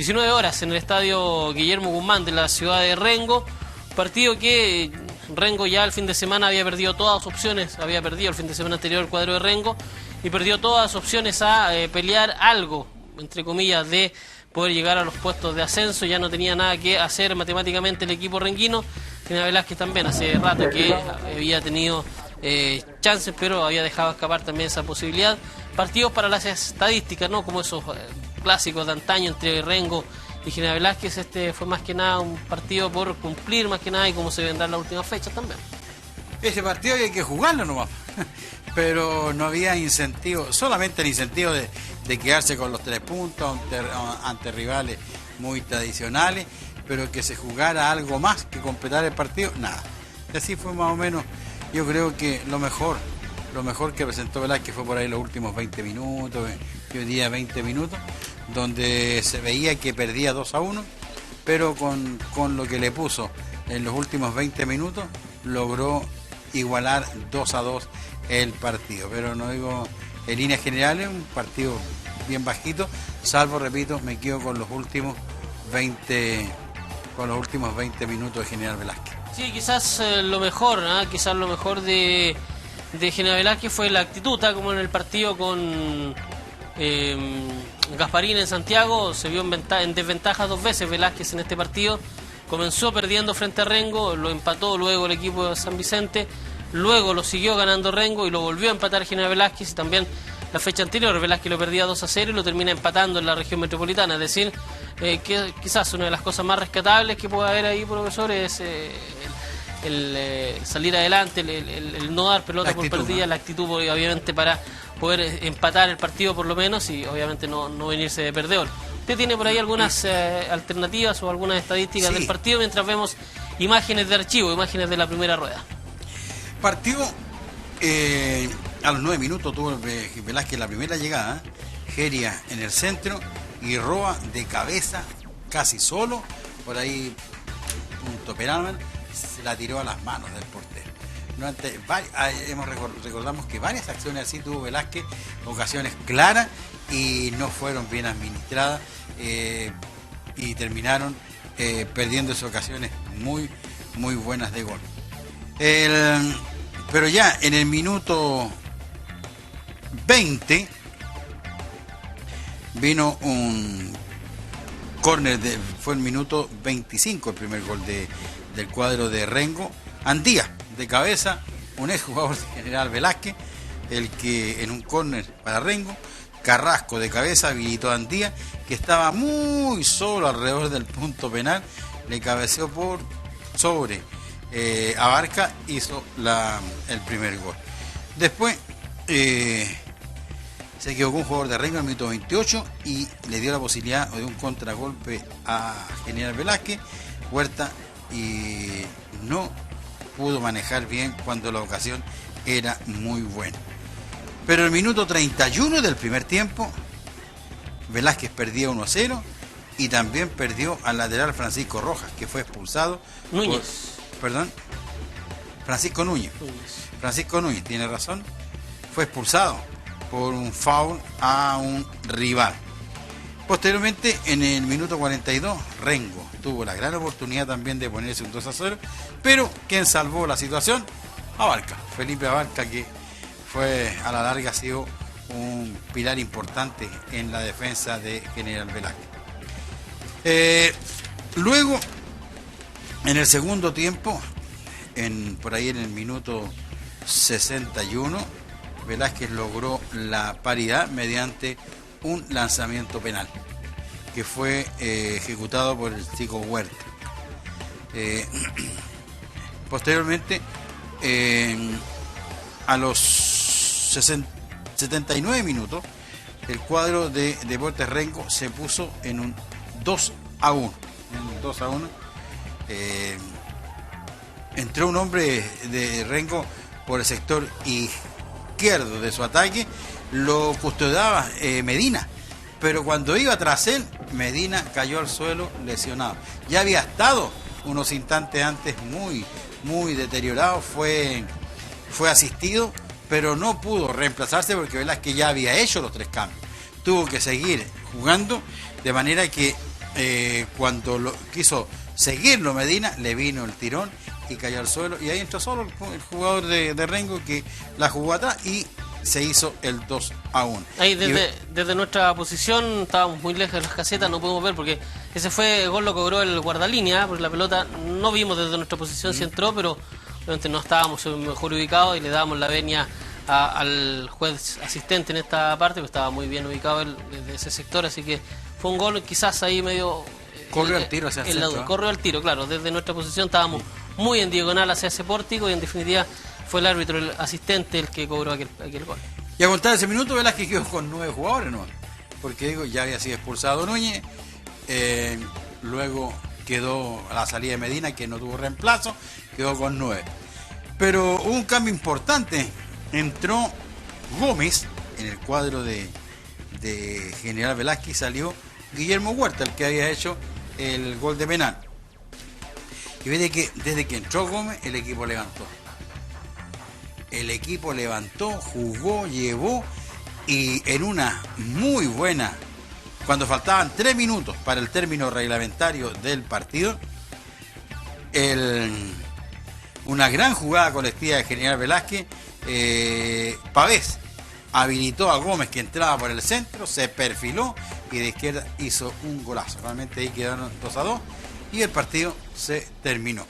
19 horas en el estadio Guillermo Guzmán de la ciudad de Rengo. Partido que Rengo ya el fin de semana había perdido todas sus opciones, había perdido el fin de semana anterior el cuadro de Rengo y perdió todas las opciones a pelear algo, entre comillas, de poder llegar a los puestos de ascenso. Ya no tenía nada que hacer matemáticamente el equipo renguino. General Velázquez también hace rato que había tenido chances, pero había dejado escapar también esa posibilidad. Partidos para las estadísticas, ¿no? Como esos clásicos de antaño entre Rengo y General Velázquez. Este fue más que nada un partido por cumplir más que nada, y como se vendrán las últimas fechas también. Ese partido hay que jugarlo nomás, pero no había incentivo, solamente el incentivo de quedarse con los 3 puntos ante rivales muy tradicionales, pero que se jugara algo más que completar el partido, nada. Y así fue más o menos. Yo creo que lo mejor que presentó Velázquez fue por ahí los últimos 20 minutos, yo diría 20 minutos, donde se veía que perdía 2-1, pero con lo que le puso en los últimos 20 minutos logró igualar 2-2 el partido. Pero no digo, en líneas generales, un partido bien bajito, salvo, repito, me quedo con los últimos 20 minutos de General Velázquez. Sí, quizás lo mejor, ¿no? Quizás lo mejor de General Velázquez fue la actitud, tal como en el partido con Gasparín en Santiago. Se vio en desventaja 2 veces Velázquez en este partido. Comenzó perdiendo frente a Rengo, lo empató luego el equipo de San Vicente, luego lo siguió ganando Rengo y lo volvió a empatar General Velázquez. Y también la fecha anterior Velázquez lo perdía 2-0 y lo termina empatando en la región metropolitana. Es decir, que quizás una de las cosas más rescatables que puede haber ahí, profesor, es el salir adelante, el no dar pelota por perdida, ¿no? La actitud, obviamente, para poder empatar el partido por lo menos, y obviamente no venirse de perdedor. ¿Usted tiene por ahí algunas alternativas o algunas estadísticas del partido mientras vemos imágenes de archivo, imágenes de la primera rueda? Partido, a los 9 minutos tuvo Velázquez la primera llegada, Geria en el centro y Roa de cabeza, casi solo, por ahí Peralman se la tiró a las manos del portero. Recordamos que varias acciones así tuvo Velázquez, ocasiones claras, y no fueron bien administradas, y terminaron perdiendo esas ocasiones muy, muy buenas de gol. Pero ya en el minuto 20 vino un córner, fue el minuto 25 el primer gol del cuadro de Rengo. Andía de cabeza, un ex jugador de General Velázquez, el que en un córner para Rengo, Carrasco de cabeza habilitó a Andía, que estaba muy solo alrededor del punto penal, le cabeceó por sobre Abarca, hizo el primer gol. Después se equivocó un jugador de Rengo en el minuto 28 y le dio la posibilidad de un contragolpe a General Velázquez. Huerta y no pudo manejar bien cuando la ocasión era muy buena. Pero el minuto 31 del primer tiempo, Velázquez perdía 1-0 y también perdió al lateral Francisco Rojas, que fue expulsado. Francisco Núñez. Francisco Núñez, tiene razón, fue expulsado por un foul a un rival. Posteriormente, en el minuto 42, Rengo tuvo la gran oportunidad también de ponerse un 2-0, pero quien salvó la situación, Abarca, Felipe Abarca, que fue a la larga ha sido un pilar importante en la defensa de General Velázquez. Luego, en el segundo tiempo, por ahí en el minuto 61, Velázquez logró la paridad mediante un lanzamiento penal que fue ejecutado por el chico Huerta. Posteriormente, a los 79 minutos, el cuadro de Deportes Rengo se puso en un 2-1. Entró un hombre de Rengo por el sector izquierdo de su ataque, lo custodiaba Medina, pero cuando iba tras él, Medina cayó al suelo lesionado. Ya había estado unos instantes antes muy, muy deteriorado, fue asistido, pero no pudo reemplazarse porque Velázquez ya había hecho los 3 cambios. Tuvo que seguir jugando, de manera que cuando quiso seguirlo Medina, le vino el tirón y cayó al suelo, y ahí entró solo el jugador de Rengo, que la jugó atrás y se hizo el 2-1. Ahí desde nuestra posición estábamos muy lejos de las casetas, no pudimos ver, porque ese fue el gol lo cobró el guardalínea, porque la pelota no vimos desde nuestra posición si entró, pero obviamente no estábamos mejor ubicados y le dábamos la venia al juez asistente en esta parte, que estaba muy bien ubicado desde ese sector, así que fue un gol quizás ahí medio... Corrió al tiro hacia el centro. Corrió al tiro, claro, desde nuestra posición estábamos muy en diagonal hacia ese pórtico y en definitiva fue el árbitro, el asistente, el que cobró aquel gol. Y a contar ese minuto, Velázquez quedó con 9 jugadores, ¿no? Porque digo, ya había sido expulsado Núñez, luego quedó a la salida de Medina, que no tuvo reemplazo, quedó con 9. Pero hubo un cambio importante, entró Gómez en el cuadro de General Velázquez, salió Guillermo Huerta, el que había hecho el gol de penal. Y desde que entró Gómez, el equipo levantó. El equipo levantó, jugó, llevó, y en una muy buena, cuando faltaban 3 minutos para el término reglamentario del partido, una gran jugada colectiva de General Velázquez, Pavés habilitó a Gómez, que entraba por el centro, se perfiló y de izquierda hizo un golazo. Realmente ahí quedaron 2-2 y el partido se terminó.